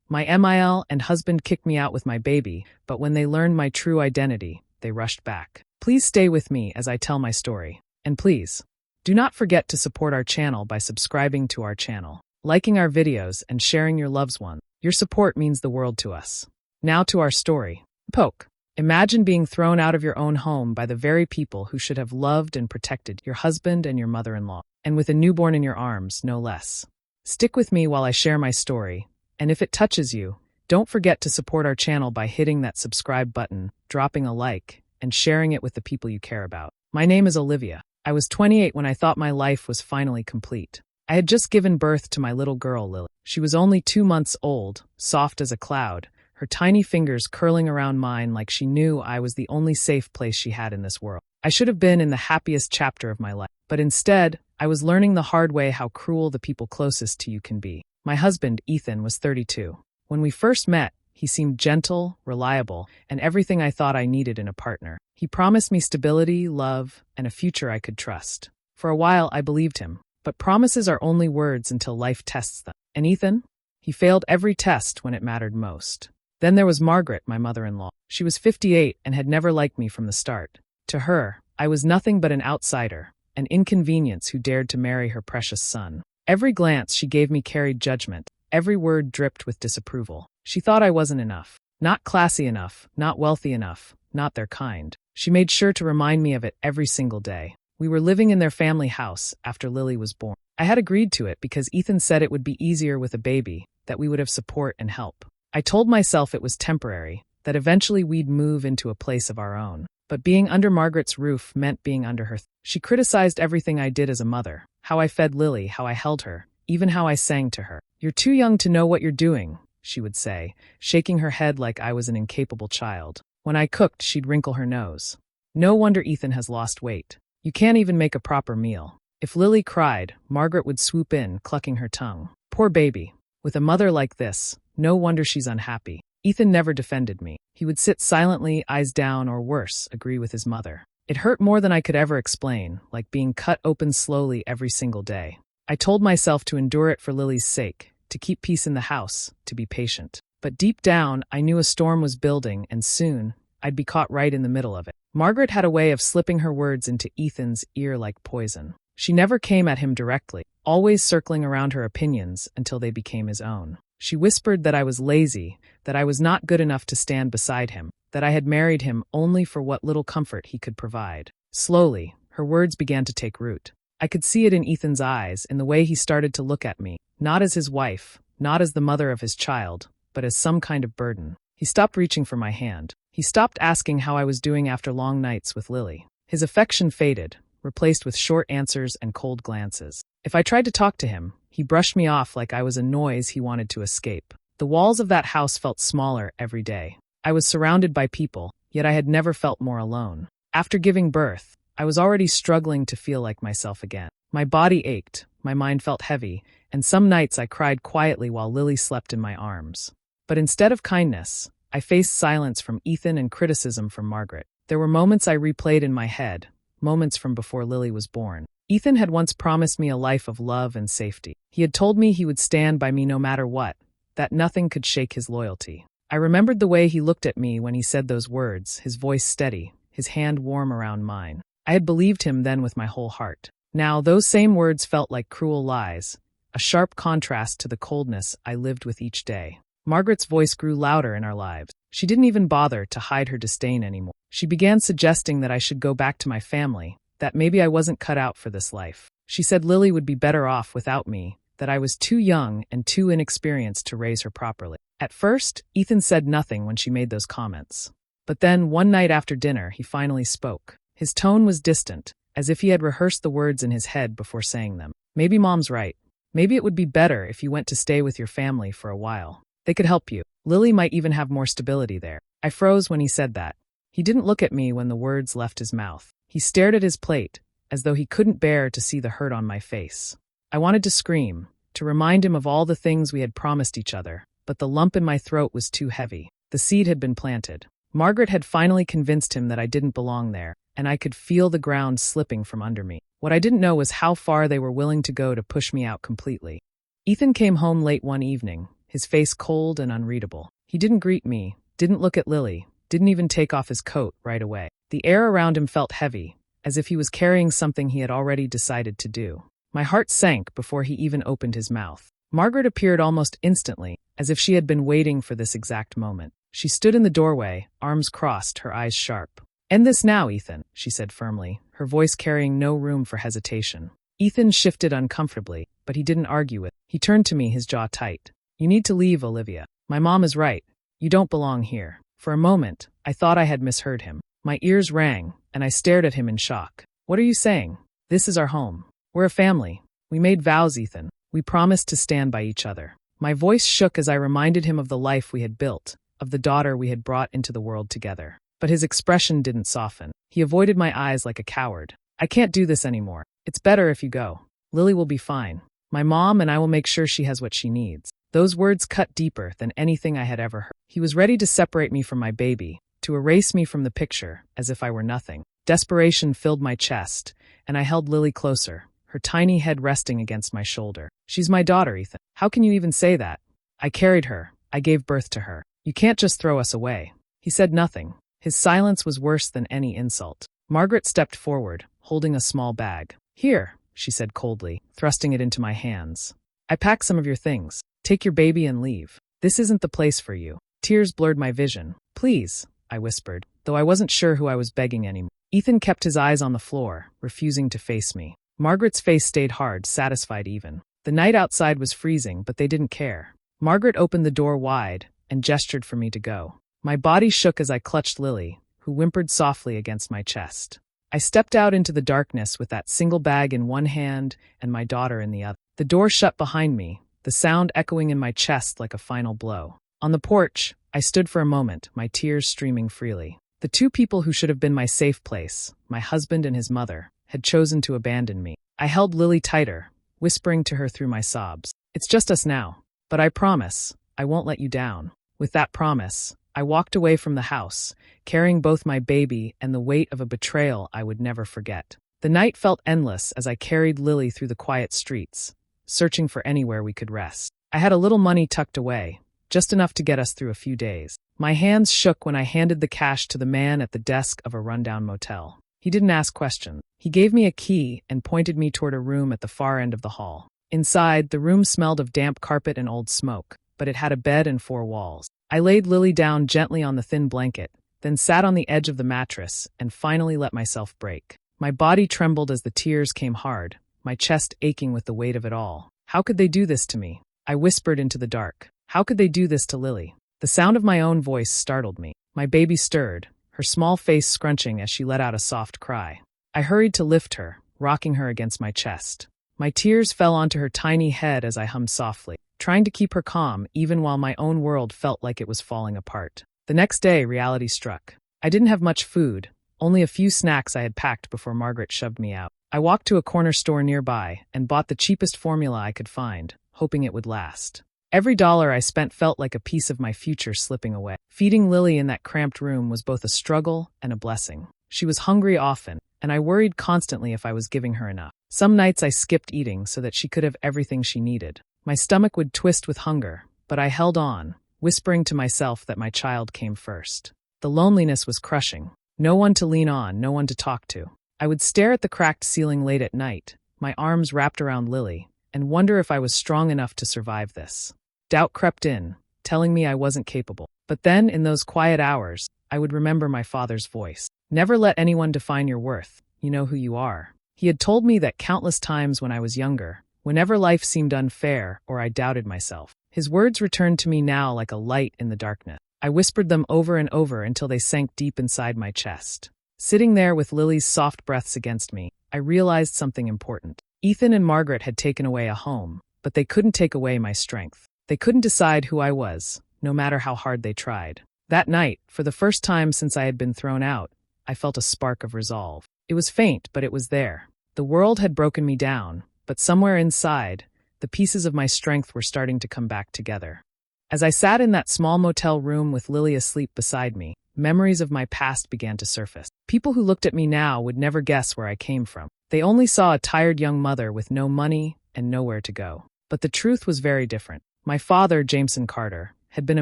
My MIL and husband kicked me out with my baby, but when they learned my true identity, they rushed back. Please stay with me as I tell my story. And please, do not forget to support our channel by subscribing to our channel, liking our videos, and sharing your loved ones. Your support means the world to us. Now to our story. Poke. Imagine being thrown out of your own home by the very people who should have loved and protected your husband and your mother-in-law, and with a newborn in your arms, no less. Stick with me while I share my story, and if it touches you, don't forget to support our channel by hitting that subscribe button, dropping a like, and sharing it with the people you care about. My name is Olivia. I was 28 when I thought my life was finally complete. I had just given birth to my little girl, Lily. She was only 2 months old, soft as a cloud, her tiny fingers curling around mine like she knew I was the only safe place she had in this world. I should have been in the happiest chapter of my life, but instead, I was learning the hard way how cruel the people closest to you can be. My husband, Ethan, was 32. When we first met, he seemed gentle, reliable, and everything I thought I needed in a partner. He promised me stability, love, and a future I could trust. For a while, I believed him. But promises are only words until life tests them. And Ethan? He failed every test when it mattered most. Then there was Margaret, my mother-in-law. She was 58 and had never liked me from the start. To her, I was nothing but an outsider, an inconvenience who dared to marry her precious son. Every glance she gave me carried judgment. Every word dripped with disapproval. She thought I wasn't enough. Not classy enough, not wealthy enough, not their kind. She made sure to remind me of it every single day. We were living in their family house after Lily was born. I had agreed to it because Ethan said it would be easier with a baby, that we would have support and help. I told myself it was temporary, that eventually we'd move into a place of our own. But being under Margaret's roof meant being under her. She criticized everything I did as a mother, how I fed Lily, how I held her, even how I sang to her. "You're too young to know what you're doing," she would say, shaking her head like I was an incapable child. When I cooked, she'd wrinkle her nose. "No wonder Ethan has lost weight. You can't even make a proper meal." If Lily cried, Margaret would swoop in, clucking her tongue. Poor baby. With a mother like this, no wonder she's unhappy. Ethan never defended me. He would sit silently, eyes down, or worse, agree with his mother. It hurt more than I could ever explain, like being cut open slowly every single day. I told myself to endure it for Lily's sake, to keep peace in the house, to be patient. But deep down, I knew a storm was building, and soon, I'd be caught right in the middle of it. Margaret had a way of slipping her words into Ethan's ear like poison. She never came at him directly, always circling around her opinions until they became his own. She whispered that I was lazy, that I was not good enough to stand beside him, that I had married him only for what little comfort he could provide. Slowly, her words began to take root. I could see it in Ethan's eyes, in the way he started to look at me, not as his wife, not as the mother of his child, but as some kind of burden. He stopped reaching for my hand. He stopped asking how I was doing after long nights with Lily. His affection faded, replaced with short answers and cold glances. If I tried to talk to him, he brushed me off like I was a noise he wanted to escape. The walls of that house felt smaller every day. I was surrounded by people, yet I had never felt more alone. After giving birth, I was already struggling to feel like myself again. My body ached, my mind felt heavy, and some nights I cried quietly while Lily slept in my arms. But instead of kindness, I faced silence from Ethan and criticism from Margaret. There were moments I replayed in my head, moments from before Lily was born. Ethan had once promised me a life of love and safety. He had told me he would stand by me no matter what, that nothing could shake his loyalty. I remembered the way he looked at me when he said those words, his voice steady, his hand warm around mine. I had believed him then with my whole heart. Now, those same words felt like cruel lies, a sharp contrast to the coldness I lived with each day. Margaret's voice grew louder in our lives. She didn't even bother to hide her disdain anymore. She began suggesting that I should go back to my family, that maybe I wasn't cut out for this life. She said Lily would be better off without me, that I was too young and too inexperienced to raise her properly. At first, Ethan said nothing when she made those comments. But then, one night after dinner, he finally spoke. His tone was distant, as if he had rehearsed the words in his head before saying them. "Maybe Mom's right. Maybe it would be better if you went to stay with your family for a while. They could help you. Lily might even have more stability there." I froze when he said that. He didn't look at me when the words left his mouth. He stared at his plate, as though he couldn't bear to see the hurt on my face. I wanted to scream, to remind him of all the things we had promised each other, but the lump in my throat was too heavy. The seed had been planted. Margaret had finally convinced him that I didn't belong there, and I could feel the ground slipping from under me. What I didn't know was how far they were willing to go to push me out completely. Ethan came home late one evening, his face cold and unreadable. He didn't greet me, didn't look at Lily, didn't even take off his coat right away. The air around him felt heavy, as if he was carrying something he had already decided to do. My heart sank before he even opened his mouth. Margaret appeared almost instantly, as if she had been waiting for this exact moment. She stood in the doorway, arms crossed, her eyes sharp. "End this now, Ethan," she said firmly, her voice carrying no room for hesitation. Ethan shifted uncomfortably, but he didn't argue with. He turned to me, his jaw tight. "You need to leave, Olivia. My mom is right. You don't belong here." For a moment, I thought I had misheard him. My ears rang, and I stared at him in shock. "What are you saying? This is our home. We're a family. We made vows, Ethan. We promised to stand by each other." My voice shook as I reminded him of the life we had built, of the daughter we had brought into the world together. But his expression didn't soften. He avoided my eyes like a coward. "I can't do this anymore. It's better if you go. Lily will be fine. My mom and I will make sure she has what she needs." Those words cut deeper than anything I had ever heard. He was ready to separate me from my baby, to erase me from the picture, as if I were nothing. Desperation filled my chest, and I held Lily closer, her tiny head resting against my shoulder. "She's my daughter, Ethan. How can you even say that? I carried her. I gave birth to her. You can't just throw us away." He said nothing. His silence was worse than any insult. Margaret stepped forward, holding a small bag. "Here," she said coldly, thrusting it into my hands. "I packed some of your things. Take your baby and leave. This isn't the place for you." Tears blurred my vision. "Please," I whispered, though I wasn't sure who I was begging anymore. Ethan kept his eyes on the floor, refusing to face me. Margaret's face stayed hard, satisfied even. The night outside was freezing, but they didn't care. Margaret opened the door wide and gestured for me to go. My body shook as I clutched Lily, who whimpered softly against my chest. I stepped out into the darkness with that single bag in one hand and my daughter in the other. The door shut behind me, the sound echoing in my chest like a final blow. On the porch, I stood for a moment, my tears streaming freely. The two people who should have been my safe place, my husband and his mother, had chosen to abandon me. I held Lily tighter, whispering to her through my sobs. "It's just us now, but I promise, I won't let you down." With that promise, I walked away from the house, carrying both my baby and the weight of a betrayal I would never forget. The night felt endless as I carried Lily through the quiet streets, searching for anywhere we could rest. I had a little money tucked away, just enough to get us through a few days. My hands shook when I handed the cash to the man at the desk of a rundown motel. He didn't ask questions. He gave me a key and pointed me toward a room at the far end of the hall. Inside, the room smelled of damp carpet and old smoke, but it had a bed and 4 walls. I laid Lily down gently on the thin blanket, then sat on the edge of the mattress and finally let myself break. My body trembled as the tears came hard, my chest aching with the weight of it all. How could they do this to me? I whispered into the dark. How could they do this to Lily? The sound of my own voice startled me. My baby stirred, her small face scrunching as she let out a soft cry. I hurried to lift her, rocking her against my chest. My tears fell onto her tiny head as I hummed softly, trying to keep her calm even while my own world felt like it was falling apart. The next day, reality struck. I didn't have much food, only a few snacks I had packed before Margaret shoved me out. I walked to a corner store nearby and bought the cheapest formula I could find, hoping it would last. Every dollar I spent felt like a piece of my future slipping away. Feeding Lily in that cramped room was both a struggle and a blessing. She was hungry often, and I worried constantly if I was giving her enough. Some nights I skipped eating so that she could have everything she needed. My stomach would twist with hunger, but I held on, whispering to myself that my child came first. The loneliness was crushing. No one to lean on, no one to talk to. I would stare at the cracked ceiling late at night, my arms wrapped around Lily, and wonder if I was strong enough to survive this. Doubt crept in, telling me I wasn't capable. But then, in those quiet hours, I would remember my father's voice. "Never let anyone define your worth. You know who you are." He had told me that countless times when I was younger, whenever life seemed unfair or I doubted myself. His words returned to me now like a light in the darkness. I whispered them over and over until they sank deep inside my chest. Sitting there with Lily's soft breaths against me, I realized something important. Ethan and Margaret had taken away a home, but they couldn't take away my strength. They couldn't decide who I was, no matter how hard they tried. That night, for the first time since I had been thrown out, I felt a spark of resolve. It was faint, but it was there. The world had broken me down, but somewhere inside, the pieces of my strength were starting to come back together. As I sat in that small motel room with Lily asleep beside me, memories of my past began to surface. People who looked at me now would never guess where I came from. They only saw a tired young mother with no money and nowhere to go. But the truth was very different. My father, Jameson Carter, had been a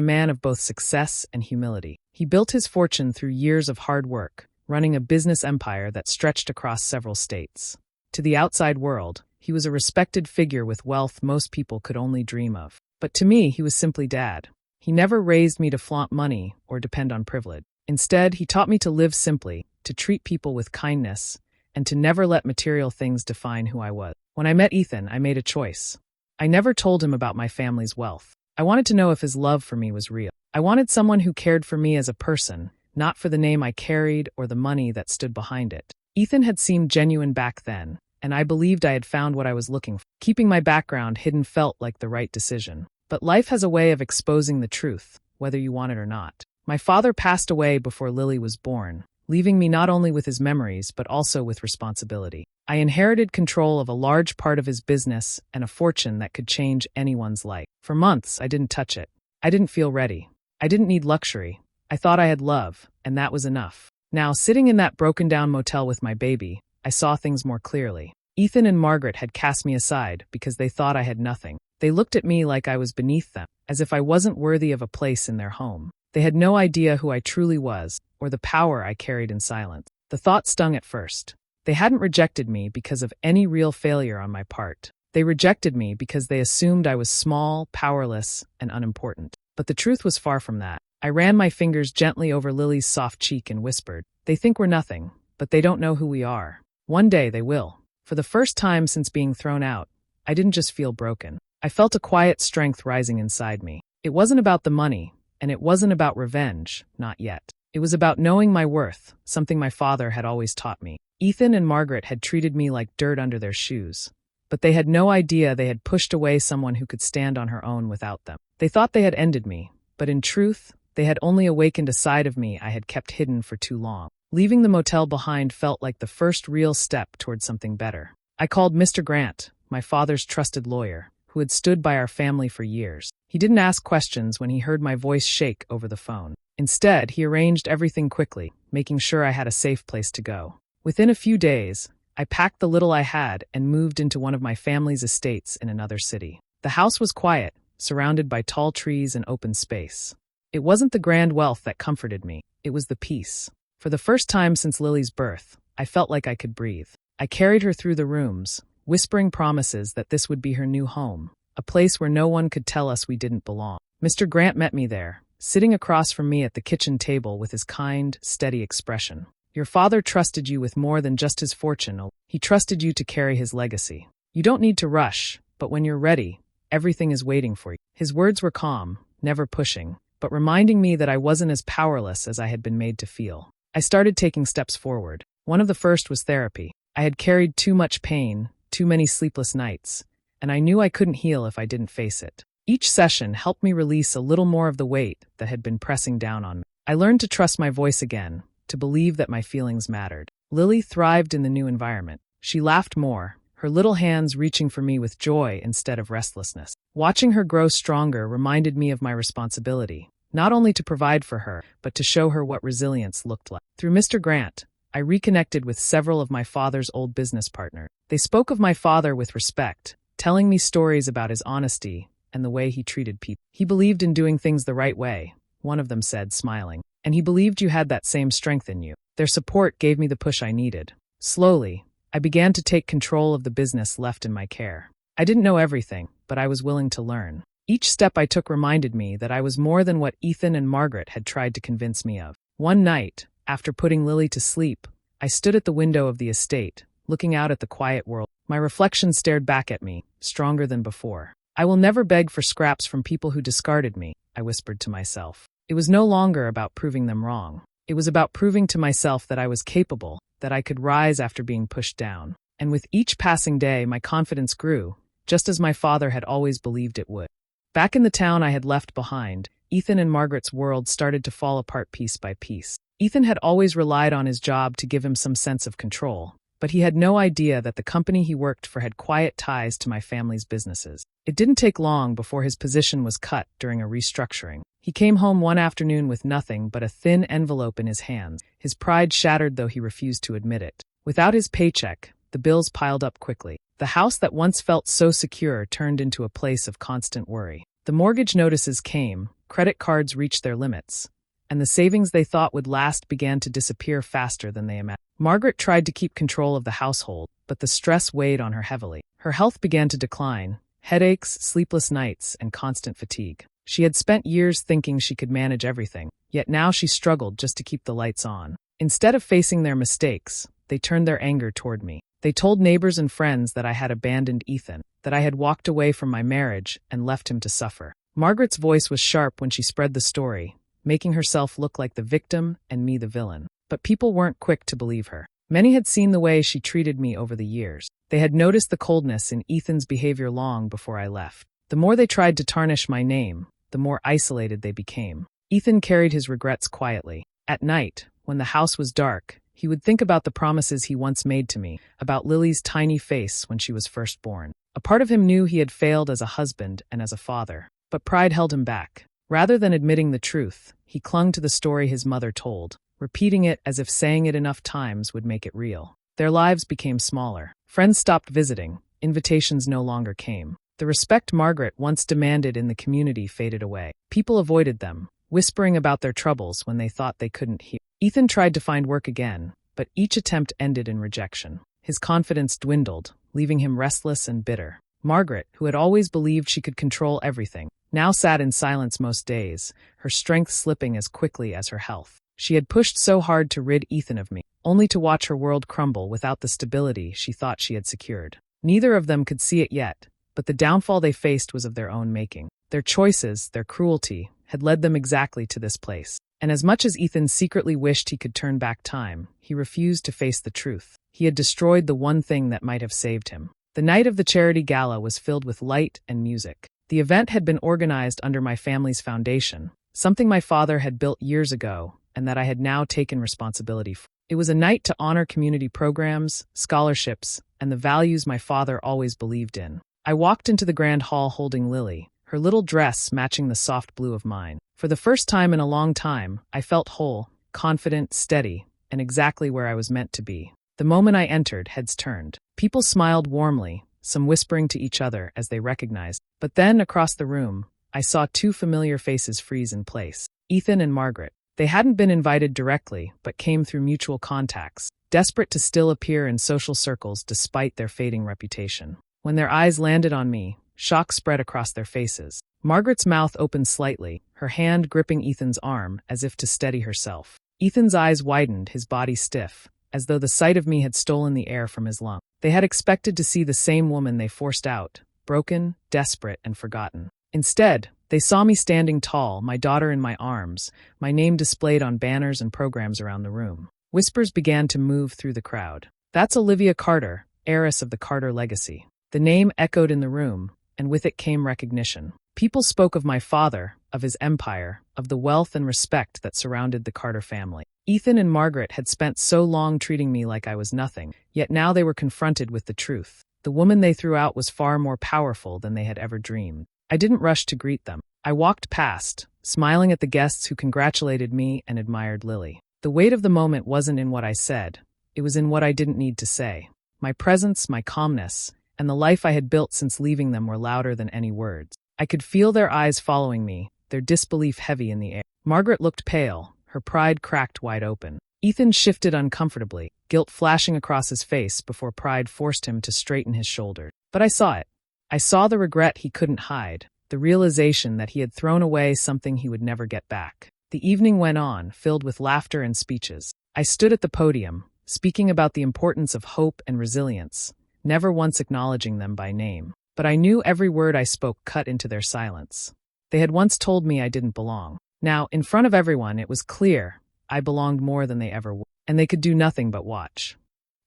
man of both success and humility. He built his fortune through years of hard work, running a business empire that stretched across several states. To the outside world, he was a respected figure with wealth most people could only dream of. But to me, he was simply Dad. He never raised me to flaunt money or depend on privilege. Instead, he taught me to live simply, to treat people with kindness, and to never let material things define who I was. When I met Ethan, I made a choice. I never told him about my family's wealth. I wanted to know if his love for me was real. I wanted someone who cared for me as a person, not for the name I carried or the money that stood behind it. Ethan had seemed genuine back then, and I believed I had found what I was looking for. Keeping my background hidden felt like the right decision. But life has a way of exposing the truth, whether you want it or not. My father passed away before Lily was born, leaving me not only with his memories but also with responsibility. I inherited control of a large part of his business and a fortune that could change anyone's life. For months, I didn't touch it. I didn't feel ready. I didn't need luxury. I thought I had love, and that was enough. Now, sitting in that broken-down motel with my baby, I saw things more clearly. Ethan and Margaret had cast me aside because they thought I had nothing. They looked at me like I was beneath them, as if I wasn't worthy of a place in their home. They had no idea who I truly was, or the power I carried in silence. The thought stung at first. They hadn't rejected me because of any real failure on my part. They rejected me because they assumed I was small, powerless, and unimportant. But the truth was far from that. I ran my fingers gently over Lily's soft cheek and whispered, "They think we're nothing, but they don't know who we are. One day they will." For the first time since being thrown out, I didn't just feel broken. I felt a quiet strength rising inside me. It wasn't about the money, and it wasn't about revenge, not yet. It was about knowing my worth, something my father had always taught me. Ethan and Margaret had treated me like dirt under their shoes, but they had no idea they had pushed away someone who could stand on her own without them. They thought they had ended me, but in truth, they had only awakened a side of me I had kept hidden for too long. Leaving the motel behind felt like the first real step toward something better. I called Mr. Grant, my father's trusted lawyer, who had stood by our family for years. He didn't ask questions when he heard my voice shake over the phone. Instead, he arranged everything quickly, making sure I had a safe place to go. Within a few days, I packed the little I had and moved into one of my family's estates in another city. The house was quiet, surrounded by tall trees and open space. It wasn't the grand wealth that comforted me, it was the peace. For the first time since Lily's birth, I felt like I could breathe. I carried her through the rooms, whispering promises that this would be her new home, a place where no one could tell us we didn't belong. Mr. Grant met me there, sitting across from me at the kitchen table with his kind, steady expression. "Your father trusted you with more than just his fortune. He trusted you to carry his legacy. You don't need to rush, but when you're ready, everything is waiting for you." His words were calm, never pushing, but reminding me that I wasn't as powerless as I had been made to feel. I started taking steps forward. One of the first was therapy. I had carried too much pain, too many sleepless nights, and I knew I couldn't heal if I didn't face it. Each session helped me release a little more of the weight that had been pressing down on me. I learned to trust my voice again, to believe that my feelings mattered. Lily thrived in the new environment. She laughed more, her little hands reaching for me with joy instead of restlessness. Watching her grow stronger reminded me of my responsibility, not only to provide for her, but to show her what resilience looked like. Through Mr. Grant, I reconnected with several of my father's old business partners. They spoke of my father with respect, telling me stories about his honesty and the way he treated people. "He believed in doing things the right way," one of them said, smiling, "and he believed you had that same strength in you." Their support gave me the push I needed. Slowly, I began to take control of the business left in my care. I didn't know everything, but I was willing to learn. Each step I took reminded me that I was more than what Ethan and Margaret had tried to convince me of. One night, after putting Lily to sleep, I stood at the window of the estate, looking out at the quiet world. My reflection stared back at me, stronger than before. "I will never beg for scraps from people who discarded me," I whispered to myself. It was no longer about proving them wrong. It was about proving to myself that I was capable, that I could rise after being pushed down. And with each passing day, my confidence grew, just as my father had always believed it would. Back in the town I had left behind, Ethan and Margaret's world started to fall apart piece by piece. Ethan had always relied on his job to give him some sense of control, but he had no idea that the company he worked for had quiet ties to my family's businesses. It didn't take long before his position was cut during a restructuring. He came home one afternoon with nothing but a thin envelope in his hands, his pride shattered though he refused to admit it. Without his paycheck, the bills piled up quickly. The house that once felt so secure turned into a place of constant worry. The mortgage notices came, credit cards reached their limits, and the savings they thought would last began to disappear faster than they imagined. Margaret tried to keep control of the household, but the stress weighed on her heavily. Her health began to decline, headaches, sleepless nights, and constant fatigue. She had spent years thinking she could manage everything, yet now she struggled just to keep the lights on. Instead of facing their mistakes, they turned their anger toward me. They told neighbors and friends that I had abandoned Ethan, that I had walked away from my marriage and left him to suffer. Margaret's voice was sharp when she spread the story, making herself look like the victim and me the villain. But people weren't quick to believe her. Many had seen the way she treated me over the years. They had noticed the coldness in Ethan's behavior long before I left. The more they tried to tarnish my name, the more isolated they became. Ethan carried his regrets quietly. At night, when the house was dark, he would think about the promises he once made to me, about Lily's tiny face when she was first born. A part of him knew he had failed as a husband and as a father, but pride held him back. Rather than admitting the truth, he clung to the story his mother told, repeating it as if saying it enough times would make it real. Their lives became smaller. Friends stopped visiting. Invitations no longer came. The respect Margaret once demanded in the community faded away. People avoided them, whispering about their troubles when they thought they couldn't hear. Ethan tried to find work again, but each attempt ended in rejection. His confidence dwindled, leaving him restless and bitter. Margaret, who had always believed she could control everything, now sat in silence most days, her strength slipping as quickly as her health. She had pushed so hard to rid Ethan of me, only to watch her world crumble without the stability she thought she had secured. Neither of them could see it yet, but the downfall they faced was of their own making. Their choices, their cruelty, had led them exactly to this place. And as much as Ethan secretly wished he could turn back time, he refused to face the truth. He had destroyed the one thing that might have saved him. The night of the charity gala was filled with light and music. The event had been organized under my family's foundation, something my father had built years ago, and that I had now taken responsibility for. It was a night to honor community programs, scholarships, and the values my father always believed in. I walked into the grand hall holding Lily, her little dress matching the soft blue of mine. For the first time in a long time, I felt whole, confident, steady, and exactly where I was meant to be. The moment I entered, heads turned. People smiled warmly, some whispering to each other as they recognized. But then, across the room, I saw two familiar faces freeze in place. Ethan and Margaret. They hadn't been invited directly, but came through mutual contacts, desperate to still appear in social circles despite their fading reputation. When their eyes landed on me, shock spread across their faces. Margaret's mouth opened slightly, her hand gripping Ethan's arm as if to steady herself. Ethan's eyes widened, his body stiff, as though the sight of me had stolen the air from his lungs. They had expected to see the same woman they forced out, broken, desperate, and forgotten. Instead, they saw me standing tall, my daughter in my arms, my name displayed on banners and programs around the room. Whispers began to move through the crowd. "That's Olivia Carter, heiress of the Carter legacy." The name echoed in the room, and with it came recognition. People spoke of my father, of his empire, of the wealth and respect that surrounded the Carter family. Ethan and Margaret had spent so long treating me like I was nothing, yet now they were confronted with the truth. The woman they threw out was far more powerful than they had ever dreamed. I didn't rush to greet them. I walked past, smiling at the guests who congratulated me and admired Lily. The weight of the moment wasn't in what I said, it was in what I didn't need to say. My presence, my calmness, and the life I had built since leaving them were louder than any words. I could feel their eyes following me, their disbelief heavy in the air. Margaret looked pale, her pride cracked wide open. Ethan shifted uncomfortably, guilt flashing across his face before pride forced him to straighten his shoulders. But I saw it. I saw the regret he couldn't hide, the realization that he had thrown away something he would never get back. The evening went on, filled with laughter and speeches. I stood at the podium, speaking about the importance of hope and resilience, never once acknowledging them by name. But I knew every word I spoke cut into their silence. They had once told me I didn't belong. Now, in front of everyone, it was clear I belonged more than they ever would, and they could do nothing but watch.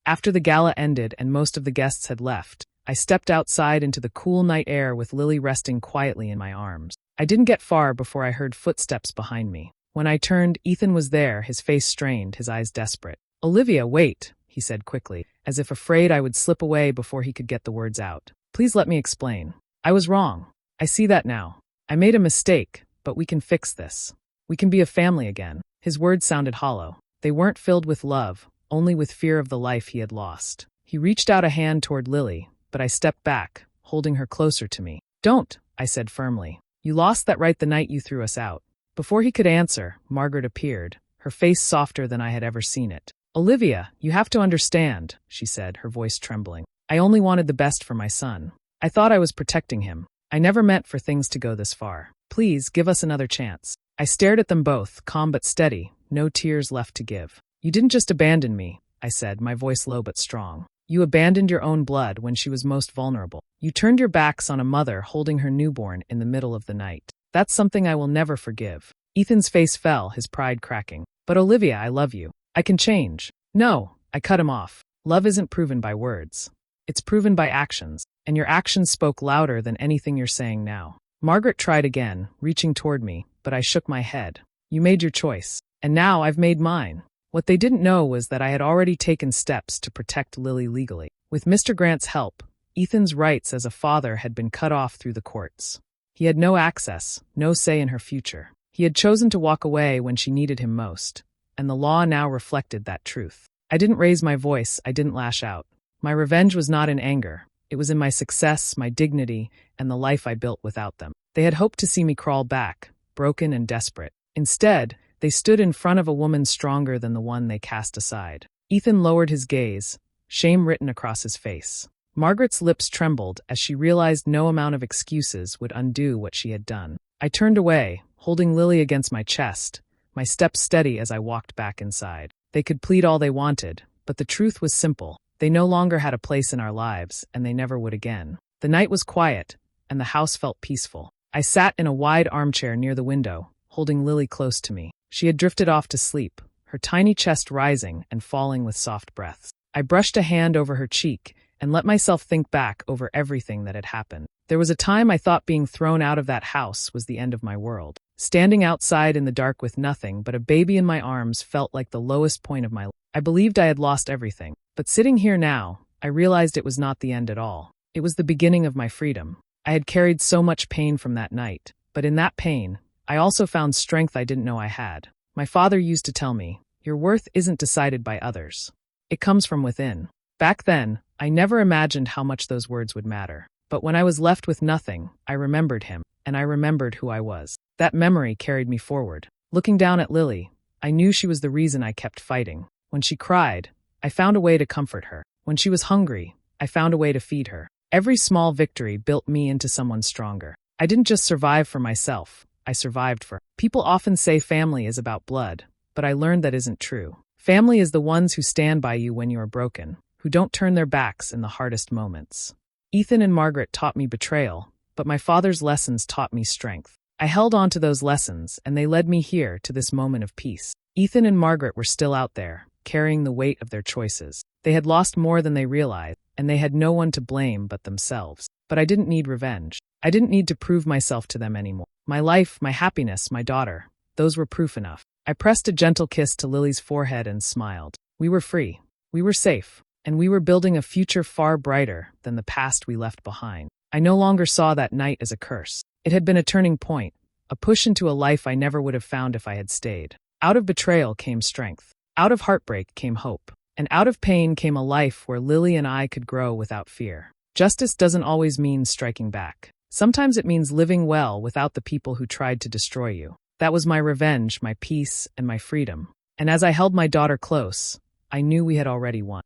After the gala ended and most of the guests had left, I stepped outside into the cool night air with Lily resting quietly in my arms. I didn't get far before I heard footsteps behind me. When I turned, Ethan was there, his face strained, his eyes desperate. "Olivia, wait," he said quickly, as if afraid I would slip away before he could get the words out. "Please let me explain. I was wrong. I see that now. I made a mistake, but we can fix this. We can be a family again." His words sounded hollow. They weren't filled with love, only with fear of the life he had lost. He reached out a hand toward Lily, but I stepped back, holding her closer to me. "Don't," I said firmly. You lost that right the night you threw us out." Before he could answer, Margaret appeared, her face softer than I had ever seen it. "Olivia, you have to understand," she said, her voice trembling. "I only wanted the best for my son. I thought I was protecting him. I never meant for things to go this far. Please, give us another chance." I stared at them both, calm but steady, no tears left to give. "You didn't just abandon me," I said, my voice low but strong. "You abandoned your own blood when she was most vulnerable. You turned your backs on a mother holding her newborn in the middle of the night. That's something I will never forgive." Ethan's face fell, his pride cracking. "But Olivia, I love you. I can change." "No," I cut him off. "Love isn't proven by words. It's proven by actions, and your actions spoke louder than anything you're saying now." Margaret tried again, reaching toward me, but I shook my head. "You made your choice, and now I've made mine." What they didn't know was that I had already taken steps to protect Lily legally. With Mr. Grant's help, Ethan's rights as a father had been cut off through the courts. He had no access, no say in her future. He had chosen to walk away when she needed him most, and the law now reflected that truth. I didn't raise my voice, I didn't lash out. My revenge was not in anger. It was in my success, my dignity, and the life I built without them. They had hoped to see me crawl back, broken and desperate. Instead, they stood in front of a woman stronger than the one they cast aside. Ethan lowered his gaze, shame written across his face. Margaret's lips trembled as she realized no amount of excuses would undo what she had done. I turned away, holding Lily against my chest, my steps steady as I walked back inside. They could plead all they wanted, but the truth was simple. They no longer had a place in our lives, and they never would again. The night was quiet, and the house felt peaceful. I sat in a wide armchair near the window, holding Lily close to me. She had drifted off to sleep, her tiny chest rising and falling with soft breaths. I brushed a hand over her cheek and let myself think back over everything that had happened. There was a time I thought being thrown out of that house was the end of my world. Standing outside in the dark with nothing but a baby in my arms felt like the lowest point of my life. I believed I had lost everything. But sitting here now, I realized it was not the end at all. It was the beginning of my freedom. I had carried so much pain from that night, but in that pain, I also found strength I didn't know I had. My father used to tell me, "Your worth isn't decided by others. It comes from within." Back then, I never imagined how much those words would matter. But when I was left with nothing, I remembered him, and I remembered who I was. That memory carried me forward. Looking down at Lily, I knew she was the reason I kept fighting. When she cried, I found a way to comfort her. When she was hungry, I found a way to feed her. Every small victory built me into someone stronger. I didn't just survive for myself, I survived for her. People often say family is about blood, but I learned that isn't true. Family is the ones who stand by you when you are broken, who don't turn their backs in the hardest moments. Ethan and Margaret taught me betrayal, but my father's lessons taught me strength. I held on to those lessons, and they led me here to this moment of peace. Ethan and Margaret were still out there, carrying the weight of their choices. They had lost more than they realized, and they had no one to blame but themselves. But I didn't need revenge. I didn't need to prove myself to them anymore. My life, my happiness, my daughter, those were proof enough. I pressed a gentle kiss to Lily's forehead and smiled. We were free. We were safe. And we were building a future far brighter than the past we left behind. I no longer saw that night as a curse. It had been a turning point, a push into a life I never would have found if I had stayed. Out of betrayal came strength. Out of heartbreak came hope. And out of pain came a life where Lily and I could grow without fear. Justice doesn't always mean striking back. Sometimes it means living well without the people who tried to destroy you. That was my revenge, my peace, and my freedom. And as I held my daughter close, I knew we had already won.